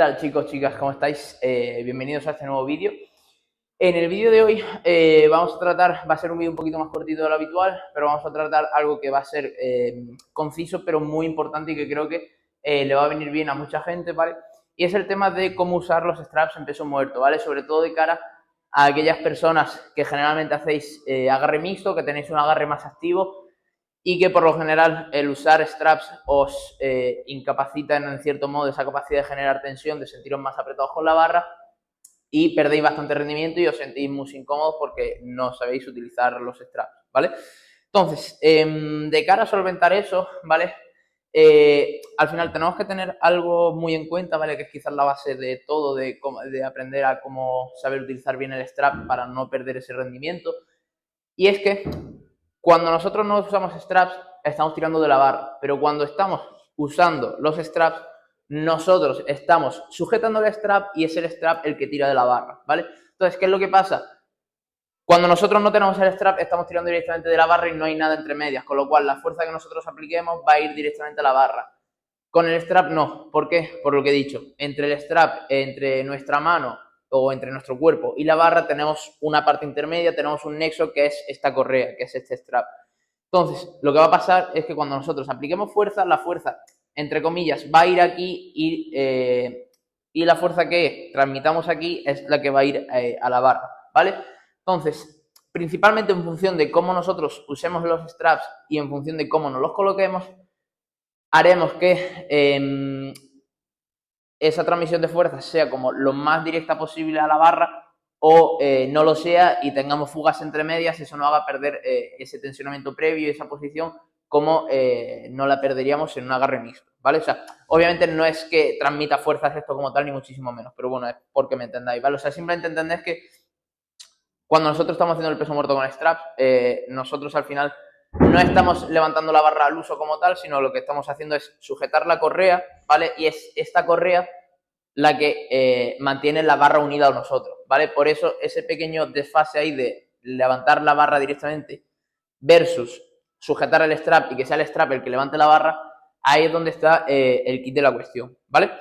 tal, chicos, chicas? ¿Cómo estáis? Bienvenidos a este nuevo vídeo. En el vídeo de hoy vamos a tratar, va a ser un vídeo un poquito más cortito de lo habitual, pero vamos a tratar algo que va a ser conciso, pero muy importante y que creo que le va a venir bien a mucha gente, ¿vale? Y es el tema de cómo usar los straps en peso muerto, ¿vale? Sobre todo de cara a aquellas personas que generalmente hacéis agarre mixto, que tenéis un agarre más activo y que por lo general el usar straps os incapacita en cierto modo esa capacidad de generar tensión, de sentiros más apretados con la barra y perdéis bastante rendimiento y os sentís muy incómodos porque no sabéis utilizar los straps, ¿vale? Entonces, de cara a solventar eso, ¿vale? Al final tenemos que tener algo muy en cuenta, ¿vale? Que es quizás la base de todo, de aprender a cómo saber utilizar bien el strap para no perder ese rendimiento. Y es que cuando nosotros no usamos straps, estamos tirando de la barra, pero cuando estamos usando los straps, nosotros estamos sujetando el strap y es el strap el que tira de la barra, ¿vale? Entonces, ¿qué es lo que pasa? Cuando nosotros no tenemos el strap, estamos tirando directamente de la barra y no hay nada entre medias, con lo cual la fuerza que nosotros apliquemos va a ir directamente a la barra. Con el strap no, ¿por qué? Por lo que he dicho, entre el strap, entre nuestra mano o entre nuestro cuerpo y la barra tenemos una parte intermedia, tenemos un nexo que es esta correa, que es este strap. Entonces, lo que va a pasar es que cuando nosotros apliquemos fuerza, la fuerza, entre comillas, va a ir aquí y la fuerza que transmitamos aquí es la que va a ir a la barra, ¿vale? Entonces, principalmente en función de cómo nosotros usemos los straps y en función de cómo nos los coloquemos, haremos que esa transmisión de fuerza sea como lo más directa posible a la barra o no lo sea y tengamos fugas entre medias, eso nos haga perder ese tensionamiento previo y esa posición como no la perderíamos en un agarre mixto, ¿vale? O sea, obviamente no es que transmita fuerzas esto como tal, ni muchísimo menos, pero bueno, es porque me entendáis, ¿vale? O sea, simplemente entendés que cuando nosotros estamos haciendo el peso muerto con straps, nosotros al final no estamos levantando la barra al uso como tal, sino lo que estamos haciendo es sujetar la correa, ¿vale? Y es esta correa la que mantiene la barra unida a nosotros, ¿vale? Por eso ese pequeño desfase ahí de levantar la barra directamente versus sujetar el strap y que sea el strap el que levante la barra, ahí es donde está el kit de la cuestión, ¿vale?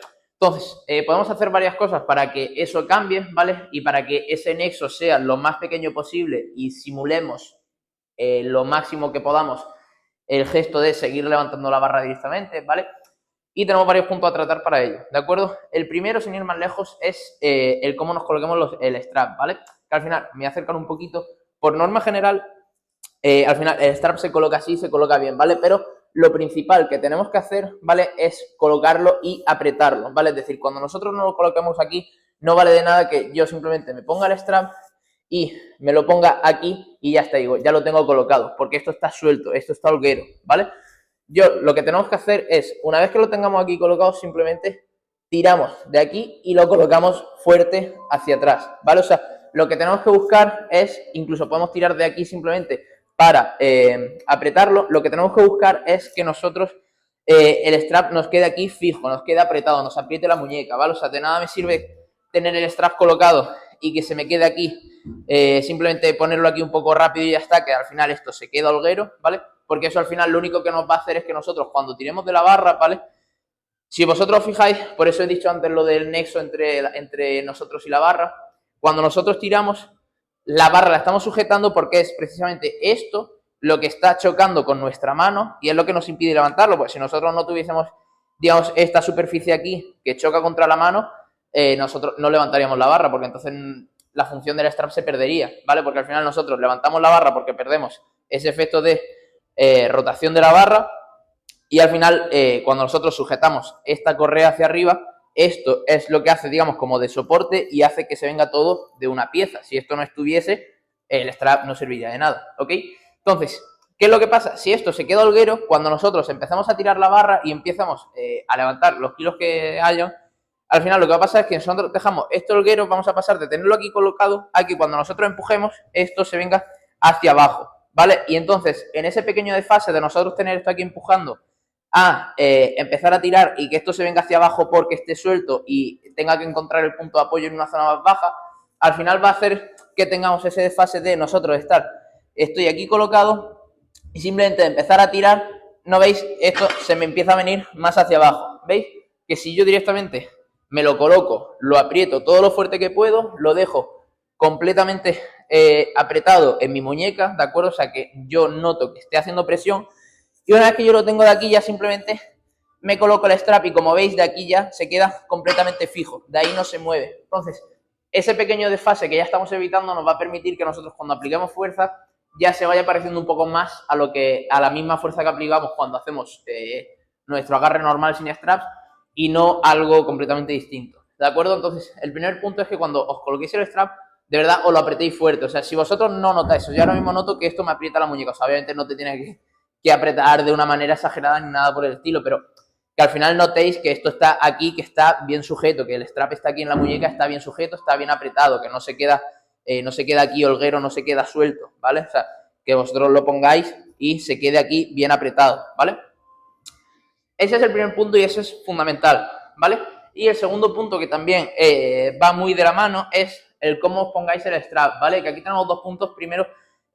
Entonces, podemos hacer varias cosas para que eso cambie, ¿vale? Y para que ese nexo sea lo más pequeño posible y simulemos lo máximo que podamos el gesto de seguir levantando la barra directamente, ¿vale? Y tenemos varios puntos a tratar para ello, ¿de acuerdo? El primero, sin ir más lejos, es el cómo nos coloquemos el strap, ¿vale? Que al final, me voy a acercar un poquito. Por norma general, al final el strap se coloca así, se coloca bien, ¿vale? Pero lo principal que tenemos que hacer, ¿vale? Es colocarlo y apretarlo, ¿vale? Es decir, cuando nosotros no lo coloquemos aquí, no vale de nada que yo simplemente me ponga el strap y me lo ponga aquí y ya está, digo, ya lo tengo colocado, porque esto está suelto, esto está holguero, ¿vale? Lo que tenemos que hacer es, una vez que lo tengamos aquí colocado, simplemente tiramos de aquí y lo colocamos fuerte hacia atrás, ¿vale? O sea, lo que tenemos que buscar es, incluso podemos tirar de aquí simplemente para apretarlo, lo que tenemos que buscar es que nosotros, el strap nos quede aquí fijo, nos quede apretado, nos apriete la muñeca, ¿vale? O sea, de nada me sirve tener el strap colocado y que se me quede aquí, simplemente ponerlo aquí un poco rápido y ya está, que al final esto se queda holguero, ¿vale? Porque eso al final lo único que nos va a hacer es que nosotros cuando tiremos de la barra, ¿vale? Si vosotros os fijáis, por eso he dicho antes lo del nexo entre nosotros y la barra, cuando nosotros tiramos, la barra la estamos sujetando porque es precisamente esto lo que está chocando con nuestra mano y es lo que nos impide levantarlo, porque si nosotros no tuviésemos, digamos, esta superficie aquí que choca contra la mano, nosotros no levantaríamos la barra, porque entonces la función del strap se perdería, ¿vale? Porque al final nosotros levantamos la barra porque perdemos ese efecto de rotación de la barra y al final cuando nosotros sujetamos esta correa hacia arriba, esto es lo que hace, digamos, como de soporte y hace que se venga todo de una pieza. Si esto no estuviese, el strap no serviría de nada, ¿ok? Entonces, ¿qué es lo que pasa? Si esto se queda holguero, cuando nosotros empezamos a tirar la barra y empezamos a levantar los kilos que hayan, al final lo que va a pasar es que nosotros dejamos esto holguero, vamos a pasar de tenerlo aquí colocado a que cuando nosotros empujemos, esto se venga hacia abajo, ¿vale? Y entonces, en ese pequeño desfase de nosotros tener esto aquí empujando a empezar a tirar y que esto se venga hacia abajo porque esté suelto y tenga que encontrar el punto de apoyo en una zona más baja, al final va a hacer que tengamos ese desfase de nosotros estoy aquí colocado y simplemente de empezar a tirar, ¿no veis? Esto se me empieza a venir más hacia abajo, ¿veis? Que si yo directamente me lo coloco, lo aprieto todo lo fuerte que puedo, lo dejo completamente apretado en mi muñeca, ¿de acuerdo? O sea, que yo noto que esté haciendo presión, y una vez que yo lo tengo de aquí ya simplemente me coloco el strap y como veis de aquí ya se queda completamente fijo, de ahí no se mueve. Entonces, ese pequeño desfase que ya estamos evitando nos va a permitir que nosotros cuando apliquemos fuerza ya se vaya pareciendo un poco más a la misma fuerza que aplicamos cuando hacemos nuestro agarre normal sin straps y no algo completamente distinto, ¿de acuerdo? Entonces, el primer punto es que cuando os coloquéis el strap, de verdad os lo apretéis fuerte. O sea, si vosotros no notáis eso, yo ahora mismo noto que esto me aprieta la muñeca. O sea, obviamente no te tiene que apretar de una manera exagerada ni nada por el estilo, pero que al final notéis que esto está aquí, que está bien sujeto, que el strap está aquí en la muñeca, está bien sujeto, está bien apretado, que no se queda aquí holguero, no se queda suelto, ¿vale? O sea, que vosotros lo pongáis y se quede aquí bien apretado, ¿vale? Ese es el primer punto y ese es fundamental, ¿vale? Y el segundo punto que también va muy de la mano es el cómo os pongáis el strap, ¿vale? Que aquí tenemos dos puntos primero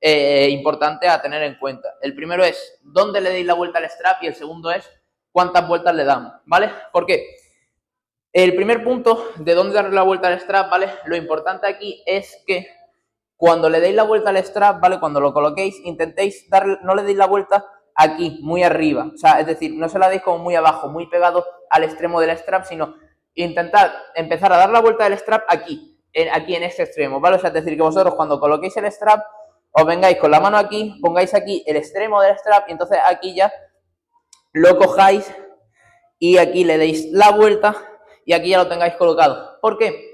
importantes a tener en cuenta. El primero es dónde le deis la vuelta al strap y el segundo es cuántas vueltas le damos, ¿vale? ¿Por qué? El primer punto de dónde darle la vuelta al strap, ¿vale? Lo importante aquí es que cuando le deis la vuelta al strap, ¿vale? Cuando lo coloquéis, intentéis darle, no le deis la vuelta aquí, muy arriba. O sea, es decir, no se la deis como muy abajo, muy pegado al extremo del strap, sino intentad empezar a dar la vuelta del strap aquí en este extremo, ¿vale? O sea, es decir, que vosotros cuando coloquéis el strap, os vengáis con la mano aquí, pongáis aquí el extremo del strap y entonces aquí ya lo cojáis y aquí le deis la vuelta y aquí ya lo tengáis colocado. ¿Por qué?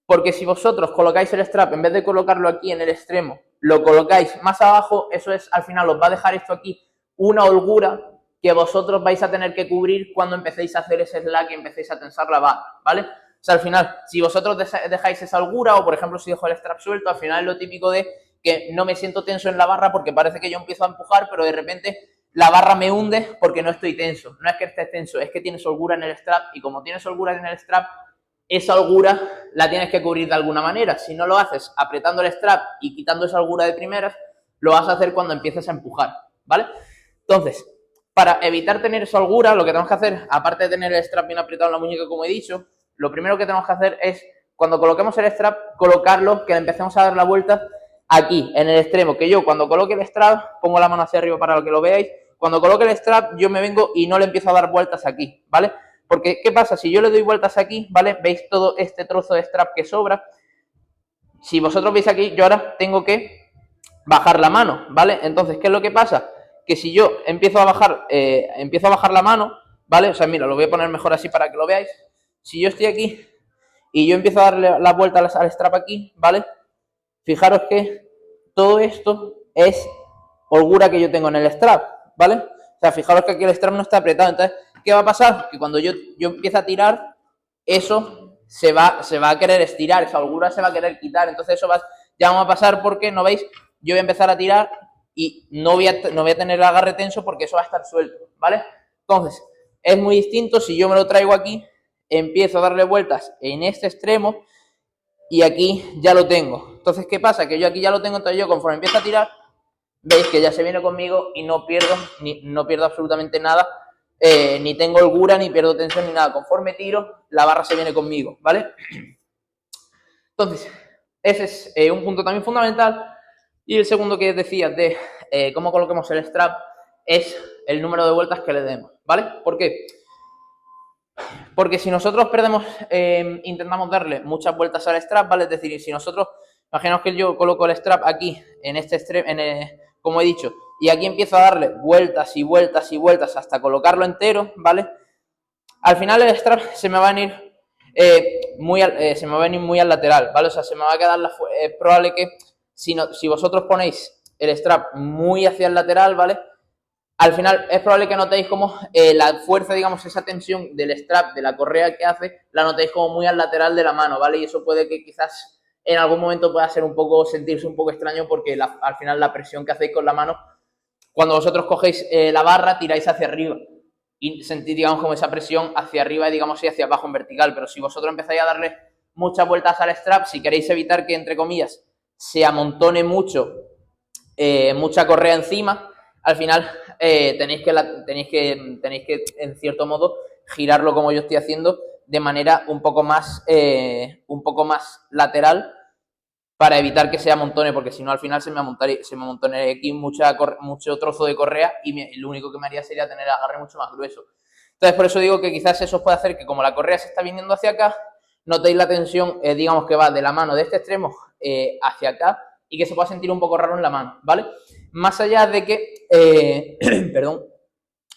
Porque si vosotros colocáis el strap, en vez de colocarlo aquí en el extremo, lo colocáis más abajo, eso es, al final os va a dejar esto aquí una holgura que vosotros vais a tener que cubrir cuando empecéis a hacer ese slack y empecéis a tensar la barra, ¿vale? O sea, al final, si vosotros dejáis esa holgura, o por ejemplo si dejo el strap suelto, al final es lo típico de que no me siento tenso en la barra porque parece que yo empiezo a empujar, pero de repente la barra me hunde porque no estoy tenso. No es que estés tenso, es que tienes holgura en el strap y como tienes holgura en el strap, esa holgura la tienes que cubrir de alguna manera. Si no lo haces apretando el strap y quitando esa holgura de primeras, lo vas a hacer cuando empieces a empujar, ¿vale? Entonces, para evitar tener esa holgura, lo que tenemos que hacer, aparte de tener el strap bien apretado en la muñeca, como he dicho, lo primero que tenemos que hacer es, cuando coloquemos el strap, colocarlo, que le empecemos a dar la vuelta aquí, en el extremo, que yo cuando coloque el strap, pongo la mano hacia arriba para que lo veáis, cuando coloque el strap, yo me vengo y no le empiezo a dar vueltas aquí, ¿vale? Porque, ¿qué pasa? Si yo le doy vueltas aquí, ¿vale? ¿Veis todo este trozo de strap que sobra? Si vosotros veis aquí, yo ahora tengo que bajar la mano, ¿vale? Entonces, ¿qué es lo que pasa? Que si yo empiezo a bajar la mano, ¿vale? O sea, mira, lo voy a poner mejor así para que lo veáis. Si yo estoy aquí y yo empiezo a darle la vuelta al strap aquí, ¿vale? Fijaros que todo esto es holgura que yo tengo en el strap, ¿vale? O sea, fijaros que aquí el strap no está apretado. Entonces, ¿qué va a pasar? Que cuando yo empiezo a tirar, eso se va a querer estirar, esa holgura se va a querer quitar. Entonces, ya va a pasar porque, ¿no veis? Yo voy a empezar a tirar y no voy a tener el agarre tenso porque eso va a estar suelto, ¿vale? Entonces, es muy distinto si yo me lo traigo aquí, empiezo a darle vueltas en este extremo y aquí ya lo tengo. Entonces, ¿qué pasa? Que yo aquí ya lo tengo, entonces yo conforme empiezo a tirar, veis que ya se viene conmigo y no pierdo absolutamente nada, ni tengo holgura, ni pierdo tensión, ni nada. Conforme tiro, la barra se viene conmigo, ¿vale? Entonces, ese es un punto también fundamental. Y el segundo que decía de cómo coloquemos el strap es el número de vueltas que le demos, ¿vale? ¿Por qué? Porque si nosotros intentamos darle muchas vueltas al strap, ¿vale? Es decir, si nosotros, imaginaos que yo coloco el strap aquí, en este extremo, como he dicho, y aquí empiezo a darle vueltas y vueltas y vueltas hasta colocarlo entero, ¿vale? Al final el strap se me va a venir muy al lateral, ¿vale? O sea, se me va a quedar es probable que si vosotros ponéis el strap muy hacia el lateral, ¿vale? Al final es probable que notéis como la fuerza, digamos, esa tensión del strap, de la correa que hace, la notéis como muy al lateral de la mano, ¿vale? Y eso puede que quizás en algún momento pueda sentirse un poco extraño porque al final la presión que hacéis con la mano, cuando vosotros cogéis la barra, tiráis hacia arriba y sentís, digamos, como esa presión hacia arriba y, digamos, y hacia abajo en vertical. Pero si vosotros empezáis a darle muchas vueltas al strap, si queréis evitar que, entre comillas, se amontone mucha correa encima, al final tenéis que, en cierto modo, girarlo como yo estoy haciendo, de manera un poco más lateral para evitar que se amontone, porque si no al final se me amontonaría aquí mucho trozo de correa y lo único que me haría sería tener el agarre mucho más grueso. Entonces por eso digo que quizás eso puede hacer que como la correa se está viniendo hacia acá, notéis la tensión, digamos que va de la mano de este extremo hacia acá y que se pueda sentir un poco raro en la mano, ¿vale? Más allá de que, perdón,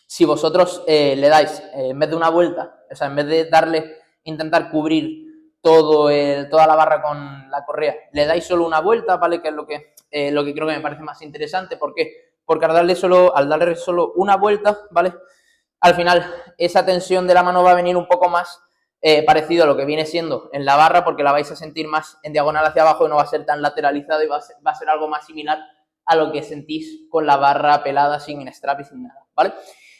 si vosotros le dais, en vez de una vuelta, o sea, en vez de darle, intentar cubrir toda la barra con la correa, le dais solo una vuelta, ¿vale? Que es lo que creo que me parece más interesante. ¿Por qué? Porque al darle solo una vuelta, ¿vale? Al final, esa tensión de la mano va a venir un poco más parecido a lo que viene siendo en la barra, porque la vais a sentir más en diagonal hacia abajo y no va a ser tan lateralizado y va a ser algo más similar a lo que sentís con la barra pelada sin strap y sin nada, ¿vale?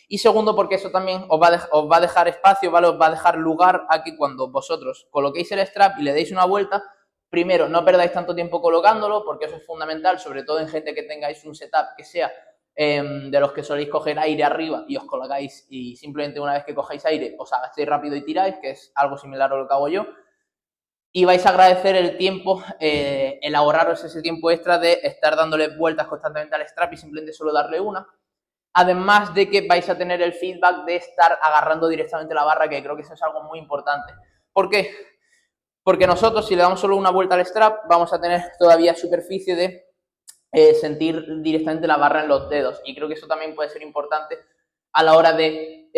Y segundo, porque eso también os va a dejar espacio, ¿vale? Os va a dejar lugar a que cuando vosotros coloquéis el strap y le deis una vuelta, primero, no perdáis tanto tiempo colocándolo, porque eso es fundamental, sobre todo en gente que tengáis un setup que sea de los que soléis coger aire arriba y os colocáis y simplemente una vez que cojáis aire os agachéis rápido y tiráis, que es algo similar a lo que hago yo. Y vais a agradecer el tiempo, el ahorraros ese tiempo extra de estar dándole vueltas constantemente al strap y simplemente solo darle una. Además de que vais a tener el feedback de estar agarrando directamente la barra, que creo que eso es algo muy importante. ¿Por qué? Porque nosotros, si le damos solo una vuelta al strap, vamos a tener todavía superficie de sentir directamente la barra en los dedos. Y creo que eso también puede ser importante a la hora de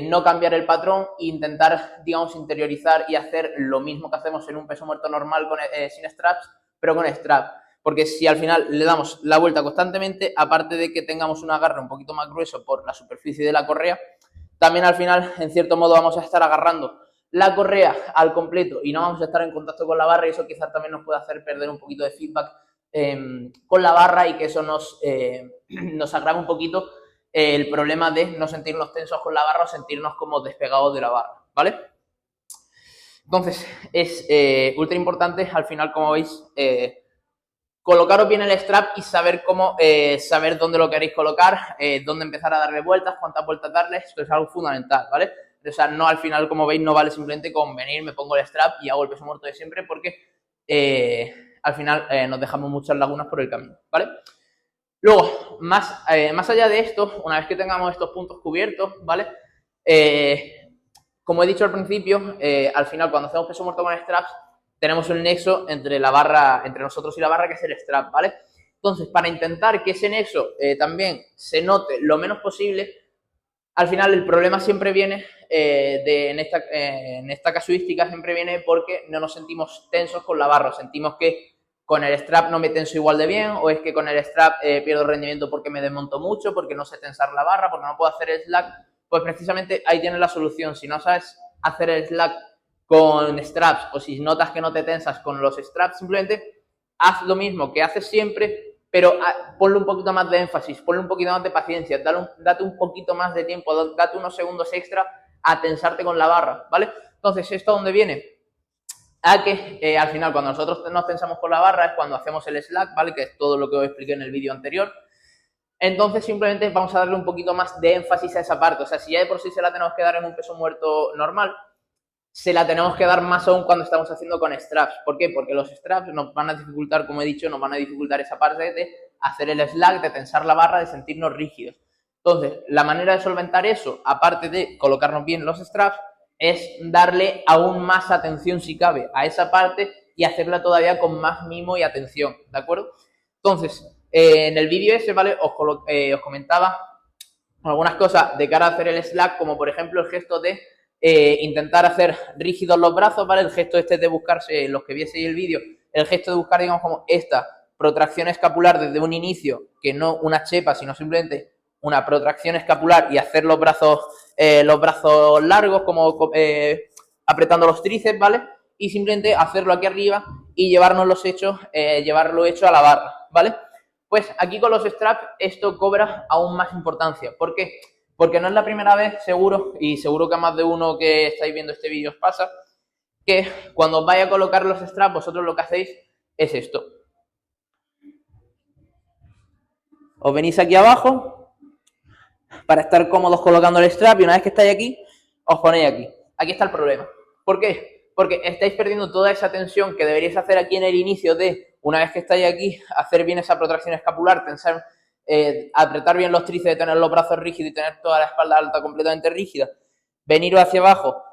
no cambiar el patrón e intentar, digamos, interiorizar y hacer lo mismo que hacemos en un peso muerto normal sin straps, pero con strap. Porque si al final le damos la vuelta constantemente, aparte de que tengamos un agarre un poquito más grueso por la superficie de la correa, también al final, en cierto modo, vamos a estar agarrando la correa al completo y no vamos a estar en contacto con la barra, y eso quizás también nos puede hacer perder un poquito de feedback con la barra, y que eso nos agrava un poquito el problema de no sentirnos tensos con la barra o sentirnos como despegados de la barra, ¿vale? Entonces, es ultra importante, al final, como veis, colocaros bien el strap y saber saber dónde lo queréis colocar, dónde empezar a darle vueltas, cuántas vueltas darle. Esto es algo fundamental, ¿vale? O sea, no al final, como veis, no vale simplemente con venir, me pongo el strap y hago el peso muerto de siempre, porque al final nos dejamos muchas lagunas por el camino, ¿vale? Luego, más allá de esto, una vez que tengamos estos puntos cubiertos, ¿vale? Como he dicho al principio, al final, cuando hacemos peso muerto con straps, tenemos el nexo entre nosotros y la barra, que es el strap, ¿vale? Entonces, para intentar que ese nexo también se note lo menos posible, al final el problema siempre viene, en esta casuística siempre viene porque no nos sentimos tensos con la barra, sentimos que con el strap no me tenso igual de bien, o es que con el strap pierdo rendimiento porque me desmonto mucho, porque no sé tensar la barra, porque no puedo hacer el slack. Pues precisamente ahí tienes la solución. Si no sabes hacer el slack con straps, o si notas que no te tensas con los straps, simplemente haz lo mismo que haces siempre, pero ponle un poquito más de énfasis, ponle un poquito más de paciencia, date un poquito más de tiempo, date unos segundos extra a tensarte con la barra, ¿vale? Entonces, ¿esto dónde viene? A que al final, cuando nosotros nos tensamos con la barra, es cuando hacemos el slack, ¿vale? Que es todo lo que os expliqué en el vídeo anterior. Entonces, simplemente vamos a darle un poquito más de énfasis a esa parte. O sea, si ya de por sí se la tenemos que dar en un peso muerto normal, se la tenemos que dar más aún cuando estamos haciendo con straps. ¿Por qué? Porque los straps nos van a dificultar, como he dicho, nos van a dificultar esa parte de hacer el slack, de tensar la barra, de sentirnos rígidos. Entonces, la manera de solventar eso, aparte de colocarnos bien los straps, es darle aún más atención, si cabe, a esa parte y hacerla todavía con más mimo y atención, ¿de acuerdo? Entonces, en el vídeo ese, ¿vale? Os comentaba algunas cosas de cara a hacer el slack, como por ejemplo el gesto de intentar hacer rígidos los brazos, ¿vale? El gesto este de buscarse, los que vieseis el vídeo, el gesto de buscar, digamos, como esta protracción escapular desde un inicio, que no una chepa, sino simplemente una protracción escapular, y hacer los brazos largos, como apretando los tríceps, ¿vale? Y simplemente hacerlo aquí arriba y llevarlo hecho a la barra, ¿vale? Pues aquí con los straps esto cobra aún más importancia. ¿Por qué? Porque no es la primera vez, seguro, y seguro que a más de uno que estáis viendo este vídeo os pasa, que cuando os vais a colocar los straps, vosotros lo que hacéis es esto. Os venís aquí abajo para estar cómodos colocando el strap, y una vez que estáis aquí, os ponéis aquí. Aquí está el problema. ¿Por qué? Porque estáis perdiendo toda esa tensión que deberíais hacer aquí en el inicio de, una vez que estáis aquí, hacer bien esa protracción escapular, tensar, apretar bien los tríceps, tener los brazos rígidos y tener toda la espalda alta completamente rígida, veniros hacia abajo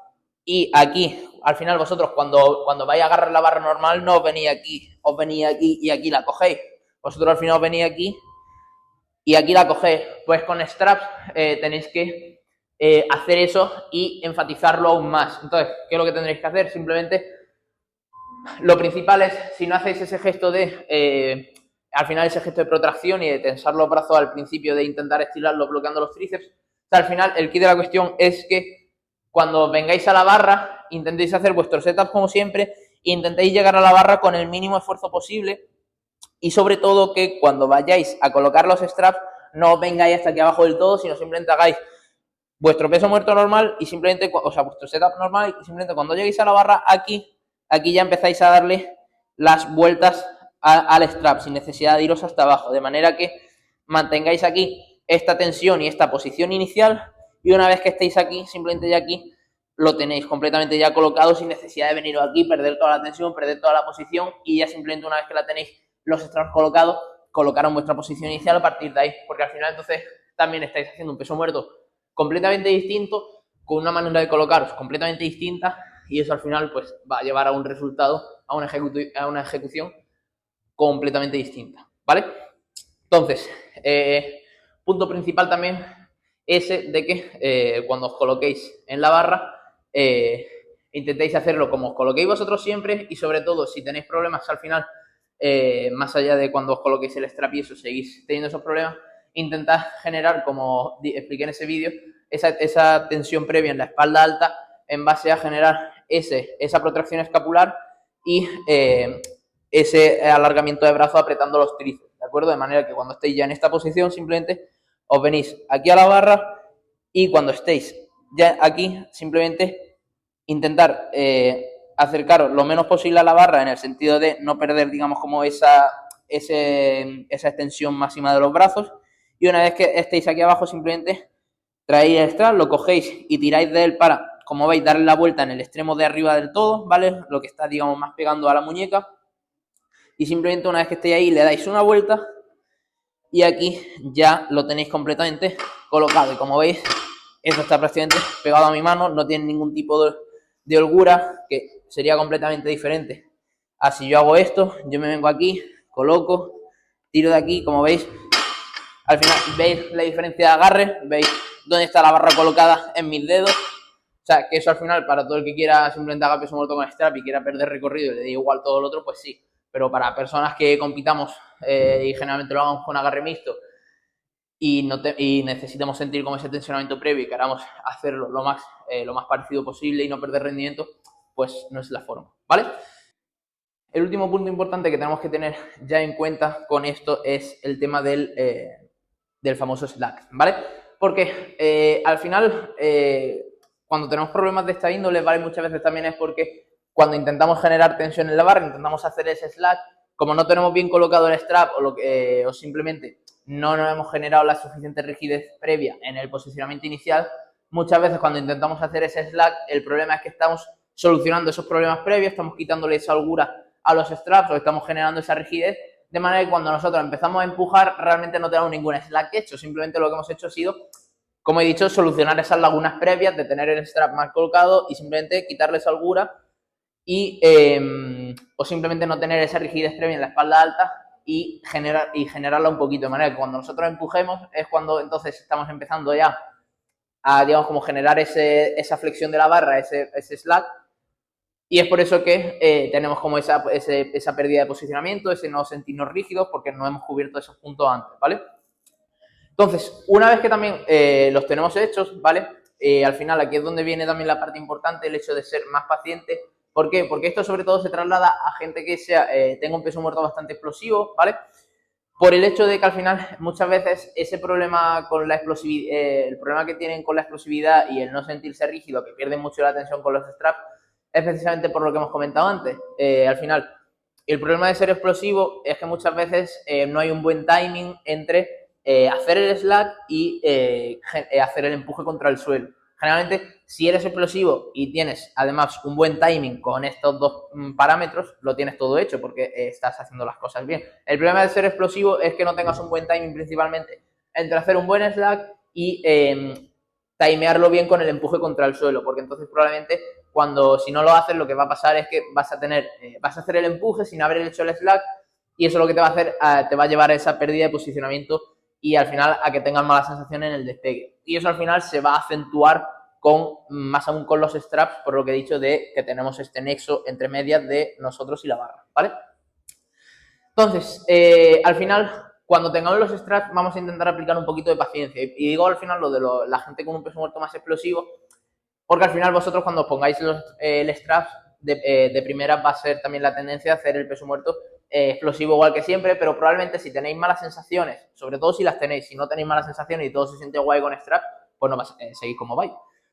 y aquí, al final vosotros cuando vais a agarrar la barra normal no os venís aquí, os venís aquí y aquí la cogéis. Vosotros al final os venís aquí y aquí la cogéis. Pues con straps tenéis que hacer eso y enfatizarlo aún más. Entonces, ¿qué es lo que tendréis que hacer? Simplemente, lo principal es, si no hacéis ese gesto de, al final ese gesto de protracción y de tensar los brazos al principio, de intentar estirarlos bloqueando los tríceps, o sea, al final el kit de la cuestión es que cuando vengáis a la barra, intentéis hacer vuestros setups como siempre e intentéis llegar a la barra con el mínimo esfuerzo posible y sobre todo que cuando vayáis a colocar los straps no os vengáis hasta aquí abajo del todo, sino simplemente hagáis vuestro peso muerto normal y simplemente, o sea, vuestro setup normal y simplemente cuando lleguéis a la barra aquí ya empezáis a darle las vueltas al strap sin necesidad de iros hasta abajo, de manera que mantengáis aquí esta tensión y esta posición inicial y una vez que estéis aquí, simplemente ya aquí lo tenéis completamente ya colocado sin necesidad de veniros aquí, perder toda la tensión, perder toda la posición y ya simplemente una vez que la tenéis los straps colocados, colocaron vuestra posición inicial a partir de ahí, porque al final entonces también estáis haciendo un peso muerto completamente distinto, con una manera de colocaros completamente distinta y eso al final pues va a llevar a un resultado, a una ejecución completamente distinta, ¿vale? Entonces, punto principal también ese de que cuando os coloquéis en la barra intentéis hacerlo como os coloquéis vosotros siempre y sobre todo si tenéis problemas al final, más allá de cuando os coloquéis el strap y eso seguís teniendo esos problemas, intentad generar, como expliqué en ese vídeo, esa tensión previa en la espalda alta en base a generar esa protracción escapular y ese alargamiento de brazo apretando los tríceps, ¿de acuerdo? De manera que cuando estéis ya en esta posición simplemente os venís aquí a la barra y cuando estéis ya aquí simplemente intentar acercaros lo menos posible a la barra en el sentido de no perder, digamos, como esa extensión máxima de los brazos y una vez que estéis aquí abajo simplemente traéis el strap, lo cogéis y tiráis de él para, como veis, darle la vuelta en el extremo de arriba del todo, ¿vale? Lo que está, digamos, más pegando a la muñeca y simplemente una vez que estéis ahí le dais una vuelta y aquí ya lo tenéis completamente colocado y como veis esto está prácticamente pegado a mi mano, no tiene ningún tipo de holgura que sería completamente diferente así yo hago esto, yo me vengo aquí, coloco, tiro de aquí, como veis al final veis la diferencia de agarre, veis dónde está la barra colocada en mis dedos, o sea que eso al final para todo el que quiera simplemente haga peso muerto con strap y quiera perder recorrido y le dé igual todo lo otro, pues sí, pero para personas que compitamos y generalmente lo hagamos con agarre mixto y necesitamos sentir como ese tensionamiento previo y queramos hacerlo lo más parecido posible y no perder rendimiento, pues no es la forma, ¿vale? El último punto importante que tenemos que tener ya en cuenta con esto es el tema del famoso slack, ¿vale? Porque al final, cuando tenemos problemas de esta índole, ¿vale? Muchas veces también es porque cuando intentamos generar tensión en la barra, intentamos hacer ese slack, como no tenemos bien colocado el strap o simplemente no nos hemos generado la suficiente rigidez previa en el posicionamiento inicial, muchas veces cuando intentamos hacer ese slack, el problema es que estamos solucionando esos problemas previos, estamos quitándole esa holgura a los straps o estamos generando esa rigidez, de manera que cuando nosotros empezamos a empujar realmente no tenemos ningún slack hecho, simplemente lo que hemos hecho ha sido, como he dicho, solucionar esas lagunas previas de tener el strap mal colocado y simplemente quitarle esa holgura y, o simplemente no tener esa rigidez previa en la espalda alta y generarla un poquito, de manera que cuando nosotros empujemos es cuando entonces estamos empezando ya a, digamos, como generar esa flexión de la barra, ese slack, y es por eso que tenemos como esa pérdida de posicionamiento, ese no sentirnos rígidos, porque no hemos cubierto esos puntos antes, ¿vale? Entonces, una vez que también los tenemos hechos, ¿vale? Al final aquí es donde viene también la parte importante, el hecho de ser más paciente. ¿Por qué? Porque esto sobre todo se traslada a gente que tenga un peso muerto bastante explosivo, ¿vale? Por el hecho de que al final muchas veces ese problema con la explosividad, el problema que tienen con la explosividad y el no sentirse rígido, que pierden mucho la tensión con los straps, es precisamente por lo que hemos comentado antes. Al final, el problema de ser explosivo es que muchas veces no hay un buen timing entre hacer el slack y hacer el empuje contra el suelo. Generalmente, si eres explosivo y tienes además un buen timing con estos dos parámetros, lo tienes todo hecho porque estás haciendo las cosas bien. El problema de ser explosivo es que no tengas un buen timing principalmente entre hacer un buen slack y timearlo bien con el empuje contra el suelo, porque entonces probablemente si no lo haces, lo que va a pasar es que vas a hacer el empuje sin haber hecho el slack, y eso lo que te va a hacer, te va a llevar a esa pérdida de posicionamiento y al final a que tengas malas sensaciones en el despegue. Y eso al final se va a acentuar más aún con los straps, por lo que he dicho de que tenemos este nexo entre medias de nosotros y la barra, ¿vale? Entonces, al final, cuando tengamos los straps, vamos a intentar aplicar un poquito de paciencia. Y digo al final lo de la gente con un peso muerto más explosivo, porque al final vosotros cuando os pongáis el straps, de primera va a ser también la tendencia a hacer el peso muerto explosivo igual que siempre, pero probablemente si tenéis malas sensaciones, sobre todo si las tenéis, si no tenéis malas sensaciones y todo se siente guay con straps, pues no vas a seguir como vais.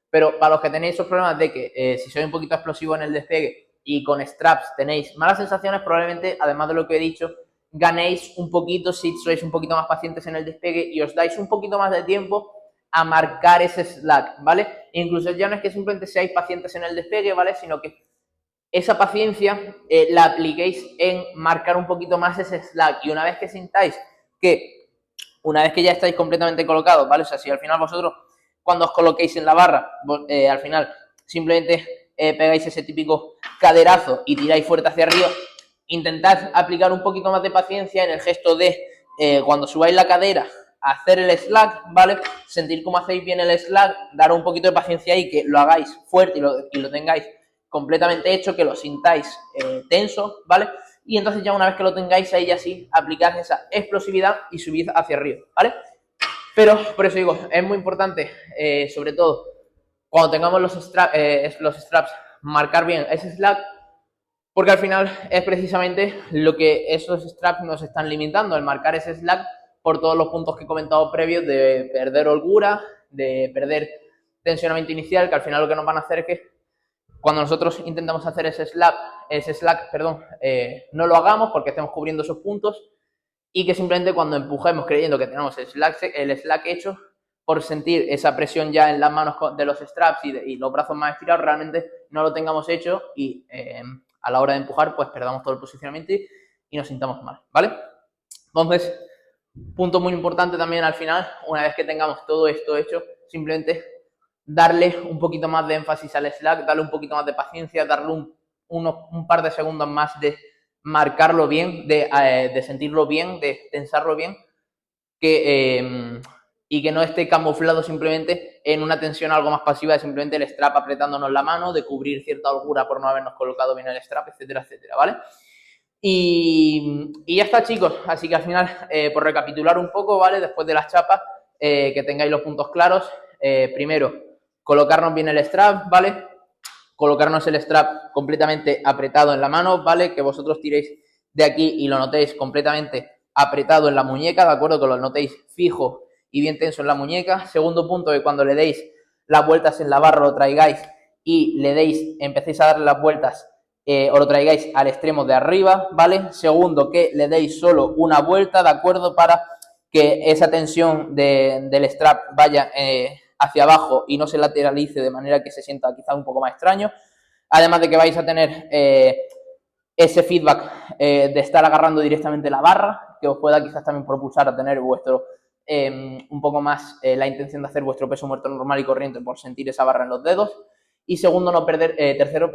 Pero para los que tenéis esos problemas de que si sois un poquito explosivo en el despegue y con straps tenéis malas sensaciones, probablemente, además de lo que he dicho, ganéis un poquito si sois un poquito más pacientes en el despegue y os dais un poquito más de tiempo a marcar ese slack, ¿vale? E incluso ya no es que simplemente seáis pacientes en el despegue, ¿vale? Sino que esa paciencia la apliquéis en marcar un poquito más ese slack, y una vez que sintáis una vez que ya estáis completamente colocados, ¿vale? O sea, si al final vosotros, cuando os coloquéis en la barra, al final simplemente pegáis ese típico caderazo y tiráis fuerte hacia arriba, intentad aplicar un poquito más de paciencia en el gesto de cuando subáis la cadera, hacer el slack, ¿vale? Sentir cómo hacéis bien el slack, dar un poquito de paciencia ahí, que lo hagáis fuerte y lo tengáis completamente hecho, que lo sintáis tenso, ¿vale? Y entonces ya una vez que lo tengáis ahí, ya sí, aplicad esa explosividad y subid hacia arriba, ¿vale? Pero, por eso digo, es muy importante, sobre todo, cuando tengamos los straps, marcar bien ese slack, porque al final es precisamente lo que esos straps nos están limitando, el marcar ese slack por todos los puntos que he comentado previos de perder holgura, de perder tensionamiento inicial, que al final lo que nos van a hacer es que cuando nosotros intentamos hacer ese slack, no lo hagamos porque estemos cubriendo esos puntos, y que simplemente cuando empujemos creyendo que tenemos el slack hecho, por sentir esa presión ya en las manos de los straps y los brazos más estirados, realmente no lo tengamos hecho y a la hora de empujar pues perdamos todo el posicionamiento y nos sintamos mal, ¿vale? Entonces, punto muy importante también al final, una vez que tengamos todo esto hecho, simplemente darle un poquito más de énfasis al slack, darle un poquito más de paciencia, darle un par de segundos más de marcarlo bien, de sentirlo bien, de tensarlo bien, y que no esté camuflado simplemente en una tensión algo más pasiva de simplemente el strap apretándonos la mano, de cubrir cierta holgura por no habernos colocado bien el strap, etcétera, etcétera, ¿vale? Y ya está, chicos. Así que al final, por recapitular un poco, ¿vale? Después de las chapas, que tengáis los puntos claros. Primero, colocarnos bien el strap, ¿vale? Colocarnos el strap completamente apretado en la mano, ¿vale? Que vosotros tiréis de aquí y lo notéis completamente apretado en la muñeca, ¿de acuerdo? Que lo notéis fijo y bien tenso en la muñeca. Segundo punto, que cuando le deis las vueltas en la barra lo traigáis y empecéis a darle las vueltas o lo traigáis al extremo de arriba, ¿vale? Segundo, que le deis solo una vuelta, ¿de acuerdo? Para que esa tensión del strap vaya hacia abajo y no se lateralice de manera que se sienta quizá un poco más extraño. Además de que vais a tener ese feedback de estar agarrando directamente la barra, que os pueda quizás también propulsar a tener un poco más la intención de hacer vuestro peso muerto normal y corriente por sentir esa barra en los dedos. Y segundo, tercero,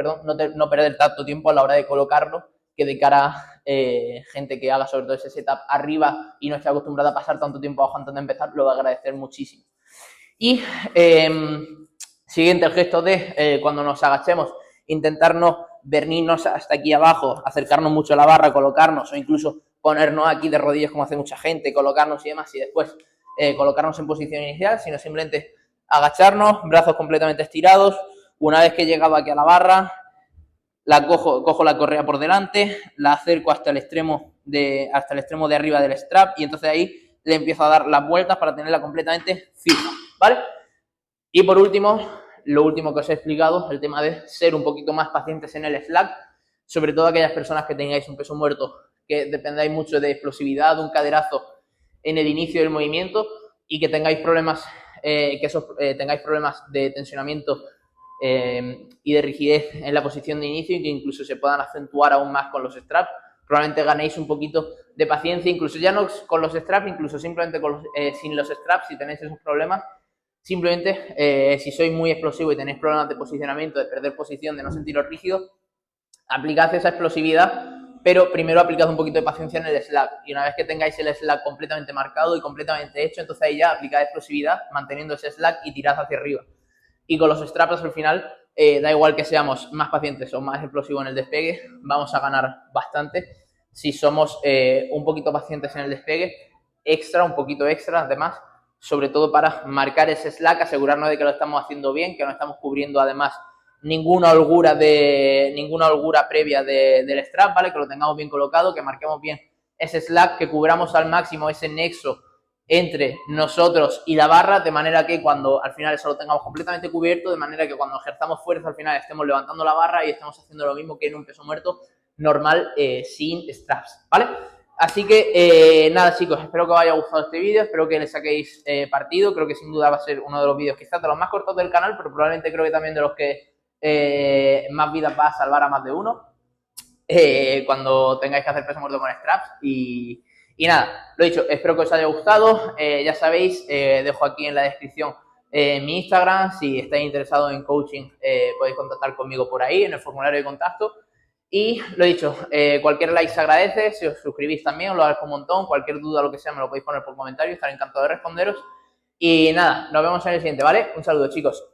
no perder tanto tiempo a la hora de colocarlo, que de cara a gente que haga sobre todo ese setup arriba y no esté acostumbrada a pasar tanto tiempo abajo antes de empezar, lo va a agradecer muchísimo. Y siguiente, el gesto de cuando nos agachemos, intentar no venirnos hasta aquí abajo, acercarnos mucho a la barra, colocarnos o incluso ponernos aquí de rodillas como hace mucha gente, colocarnos y demás, y después colocarnos en posición inicial, sino simplemente agacharnos, brazos completamente estirados. Una vez que he llegado aquí a la barra, cojo la correa por delante, la acerco hasta el extremo de arriba del strap y entonces ahí le empiezo a dar las vueltas para tenerla completamente fija, ¿vale? Y por último, lo último que os he explicado, el tema de ser un poquito más pacientes en el slack, sobre todo aquellas personas que tengáis un peso muerto, que dependáis mucho de explosividad, de un caderazo en el inicio del movimiento y que tengáis problemas tengáis problemas de tensionamiento y de rigidez en la posición de inicio y que incluso se puedan acentuar aún más con los straps. Probablemente ganéis un poquito de paciencia, incluso ya no con los straps, incluso simplemente sin los straps, si tenéis esos problemas. Simplemente, si sois muy explosivo y tenéis problemas de posicionamiento, de perder posición, de no sentiros rígidos, aplicad esa explosividad, pero primero aplicad un poquito de paciencia en el slack. Y una vez que tengáis el slack completamente marcado y completamente hecho, entonces ahí ya aplicad explosividad, manteniendo ese slack y tirad hacia arriba. Y con los straps al final, da igual que seamos más pacientes o más explosivos en el despegue, vamos a ganar bastante. Si somos un poquito pacientes en el despegue, un poquito extra además, sobre todo para marcar ese slack, asegurarnos de que lo estamos haciendo bien, que no estamos cubriendo además ninguna holgura previa del strap, ¿vale? Que lo tengamos bien colocado, que marquemos bien ese slack, que cubramos al máximo ese nexo entre nosotros y la barra, de manera que cuando al final eso lo tengamos completamente cubierto, de manera que cuando ejerzamos fuerza al final estemos levantando la barra y estemos haciendo lo mismo que en un peso muerto normal sin straps, ¿vale? Así que nada, chicos, espero que os haya gustado este vídeo, espero que le saquéis partido. Creo que sin duda va a ser uno de los vídeos quizás de los más cortos del canal, pero probablemente creo que también de los que más vidas va a salvar a más de uno cuando tengáis que hacer peso muerto con straps. Y nada, lo dicho, espero que os haya gustado. Ya sabéis, dejo aquí en la descripción mi Instagram. Si estáis interesados en coaching, podéis contactar conmigo por ahí, en el formulario de contacto. Y lo dicho, cualquier like se agradece. Si os suscribís también, os lo agradezco un montón. Cualquier duda, lo que sea, me lo podéis poner por comentario. Estaré encantado de responderos. Y nada, nos vemos en el siguiente, ¿vale? Un saludo, chicos.